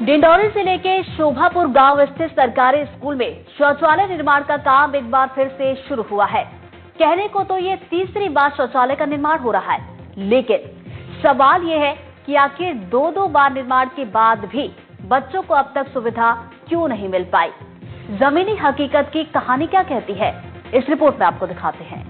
डिंडौरी जिले के शोभापुर गांव स्थित सरकारी स्कूल में शौचालय निर्माण का काम एक बार फिर से शुरू हुआ है। कहने को तो ये तीसरी बार शौचालय का निर्माण हो रहा है, लेकिन सवाल ये है कि आखिर दो बार निर्माण के बाद भी बच्चों को अब तक सुविधा क्यों नहीं मिल पाई। जमीनी हकीकत की कहानी क्या कहती है, इस रिपोर्ट में आपको दिखाते हैं।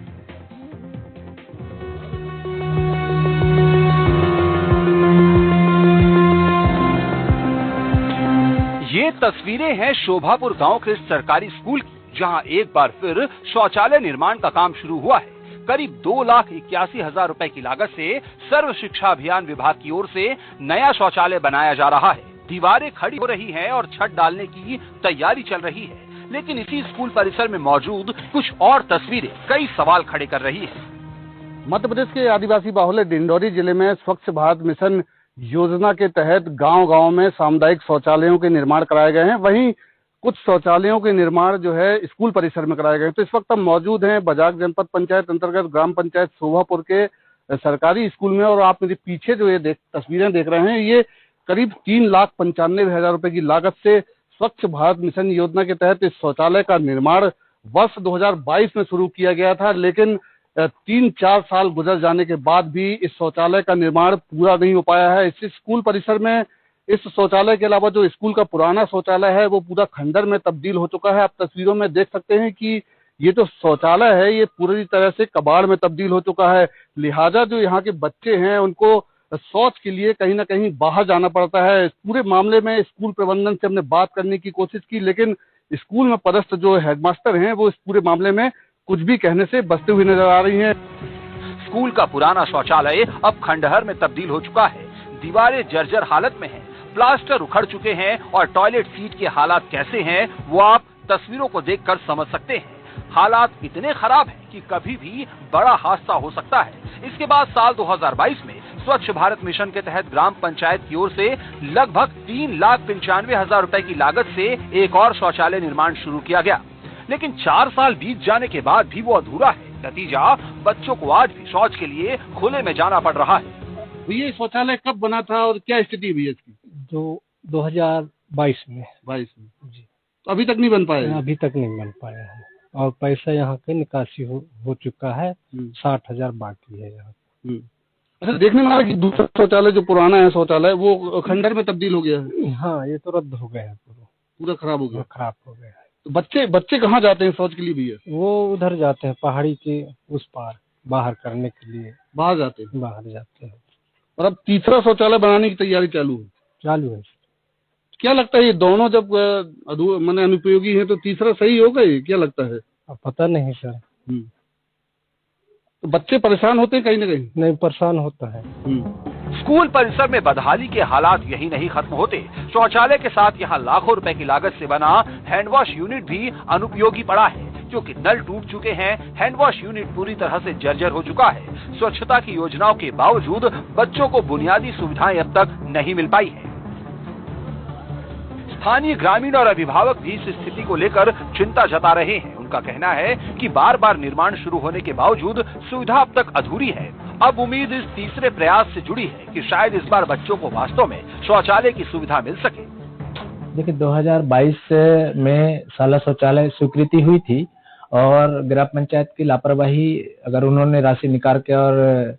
ये तस्वीरें हैं शोभापुर गांव के सरकारी स्कूल की, जहां एक बार फिर शौचालय निर्माण का काम शुरू हुआ है। करीब 2,81,000 रुपए की लागत से सर्व शिक्षा अभियान विभाग की ओर से नया शौचालय बनाया जा रहा है। दीवारें खड़ी हो रही हैं और छत डालने की तैयारी चल रही है, लेकिन इसी स्कूल परिसर में मौजूद कुछ और तस्वीरें कई सवाल खड़े कर रही है। मध्य प्रदेश के आदिवासी बाहुल्य डिंडौरी जिले में स्वच्छ भारत मिशन योजना के तहत गांव-गांव में सामुदायिक शौचालयों के निर्माण कराए गए हैं। वहीं कुछ शौचालयों के निर्माण जो है स्कूल परिसर में कराए गए हैं। तो इस वक्त हम मौजूद हैं बजाग जनपद पंचायत अंतर्गत ग्राम पंचायत शोभापुर के सरकारी स्कूल में, और आप मेरे पीछे जो ये तस्वीरें देख रहे हैं, ये करीब 3,95,000 रुपए की लागत से स्वच्छ भारत मिशन योजना के तहत इस शौचालय का निर्माण वर्ष 2022 में शुरू किया गया था, लेकिन 3-4 साल गुजर जाने के बाद भी इस शौचालय का निर्माण पूरा नहीं हो पाया है। इस स्कूल परिसर में इस शौचालय के अलावा जो स्कूल का पुराना शौचालय है वो पूरा खंडर में तब्दील हो चुका है। आप तस्वीरों में देख सकते हैं कि ये जो शौचालय है ये पूरी तरह से कबाड़ में तब्दील हो चुका है। लिहाजा जो यहाँ के बच्चे हैं उनको शौच के लिए कहीं ना कहीं बाहर जाना पड़ता है। इस पूरे मामले में स्कूल प्रबंधन से हमने बात करने की कोशिश की, लेकिन स्कूल में पदस्थ जो हेडमास्टर हैं वो इस पूरे मामले में कुछ भी कहने से बचते हुए नजर आ रही हैं। स्कूल का पुराना शौचालय अब खंडहर में तब्दील हो चुका है। दीवारें जर्जर हालत में हैं, प्लास्टर उखड़ चुके हैं और टॉयलेट सीट के हालात कैसे हैं वो आप तस्वीरों को देखकर समझ सकते हैं। हालात इतने खराब हैं कि कभी भी बड़ा हादसा हो सकता है। इसके बाद साल 2022 में स्वच्छ भारत मिशन के तहत ग्राम पंचायत की ओर से लगभग 3,95,000 रुपए की लागत से एक और शौचालय निर्माण शुरू किया गया, लेकिन 4 साल बीत जाने के बाद भी वो अधूरा है। नतीजा, बच्चों को आज भी शौच के लिए खुले में जाना पड़ रहा है। ये शौचालय कब बना था और क्या स्थिति हुई है इसकी? जो 2022 में। 22 में जी। तो अभी तक नहीं बन पाया? अभी तक नहीं बन पाया है, और पैसा यहाँ के निकासी हो चुका है। 60,000 बाकी है यहाँ। अच्छा, देखने में आ रहा है कि दूसरा शौचालय जो पुराना है शौचालय वो खंडर में तब्दील हो गया है। हाँ, ये तो रद्द हो गया है, पूरा खराब हो गया। खराब हो गया है। तो बच्चे कहाँ जाते हैं शौच के लिए भैया? वो उधर जाते हैं, पहाड़ी के उस पार बाहर करने के लिए बाहर जाते हैं। और अब तीसरा शौचालय बनाने की तैयारी चालू है। क्या लगता है ये दोनों जब माने अनुपयोगी हैं तो तीसरा सही होगा, ये क्या लगता है? अब पता नहीं सर। तो बच्चे परेशान होते हैं कहीं ना कहीं? नहीं, परेशान होता है। स्कूल परिसर में बदहाली के हालात यही नहीं खत्म होते। शौचालय के साथ यहाँ लाखों रुपए की लागत से बना हैंड वॉश यूनिट भी अनुपयोगी पड़ा है, क्योंकि नल टूट चुके हैं। हैंड वॉश यूनिट पूरी तरह से जर्जर हो चुका है। स्वच्छता की योजनाओं के बावजूद बच्चों को बुनियादी सुविधाएं अब तक नहीं मिल पाई है। स्थानीय ग्रामीण और अभिभावक भी इस स्थिति को लेकर चिंता जता रहे हैं। उनका कहना है कि बार बार निर्माण शुरू होने के बावजूद सुविधा अब तक अधूरी है। अब उम्मीद इस तीसरे प्रयास से जुड़ी है कि शायद इस बार बच्चों को वास्तव में शौचालय की सुविधा मिल सके। देखिए, 2022 में साला शौचालय स्वीकृति हुई थी, और ग्राम पंचायत की लापरवाही, अगर उन्होंने राशि निकाल के और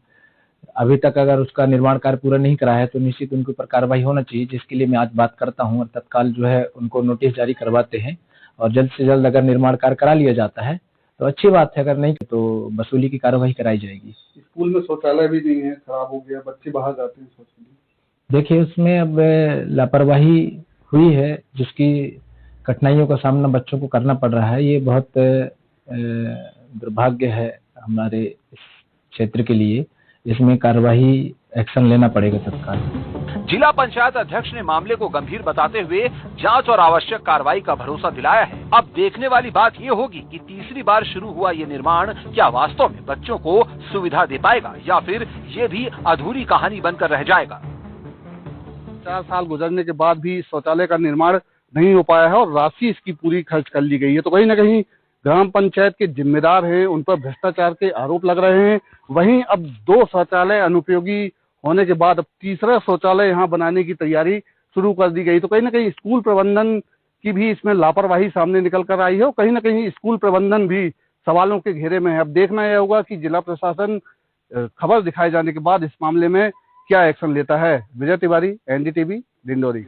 अभी तक अगर उसका निर्माण कार्य पूरा नहीं करा है तो निश्चित उनके ऊपर कार्रवाई होना चाहिए, जिसके लिए मैं आज बात करता हूं। और तत्काल जो है उनको नोटिस जारी करवाते हैं, और जल्द से जल्द अगर निर्माण कार्य करा लिया जाता है तो अच्छी बात है, अगर नहीं तो वसूली की कार्रवाई कराई जाएगी। स्कूल में शौचालय भी नहीं है, खराब हो गया, बच्चे बाहर जाते हैं शौच के लिए। देखिए, उसमें अब लापरवाही हुई है, जिसकी कठिनाइयों का सामना बच्चों को करना पड़ रहा है। ये बहुत दुर्भाग्य है हमारे इस क्षेत्र के लिए। इसमें कार्यवाही एक्शन लेना पड़ेगा तत्काल। जिला पंचायत अध्यक्ष ने मामले को गंभीर बताते हुए जांच और आवश्यक कार्रवाई का भरोसा दिलाया है। अब देखने वाली बात ये होगी कि तीसरी बार शुरू हुआ ये निर्माण क्या वास्तव में बच्चों को सुविधा दे पाएगा, या फिर ये भी अधूरी कहानी बनकर रह जाएगा। 4 साल गुजरने के बाद भी शौचालय का निर्माण नहीं हो पाया है और राशि इसकी पूरी खर्च कर ली गई है। तो कहीं ना कहीं ग्राम पंचायत के जिम्मेदार हैं, उन पर भ्रष्टाचार के आरोप लग रहे हैं। वहीं अब 2 शौचालय अनुपयोगी होने के बाद अब तीसरा शौचालय यहाँ बनाने की तैयारी शुरू कर दी गई। तो कहीं ना कहीं स्कूल प्रबंधन की भी इसमें लापरवाही सामने निकल कर आई है और कहीं ना कहीं स्कूल प्रबंधन भी सवालों के घेरे में है। अब देखना यह होगा कि जिला प्रशासन खबर दिखाए जाने के बाद इस मामले में क्या एक्शन लेता है। विजय तिवारी, एनडीटीवी, डिंडोरी।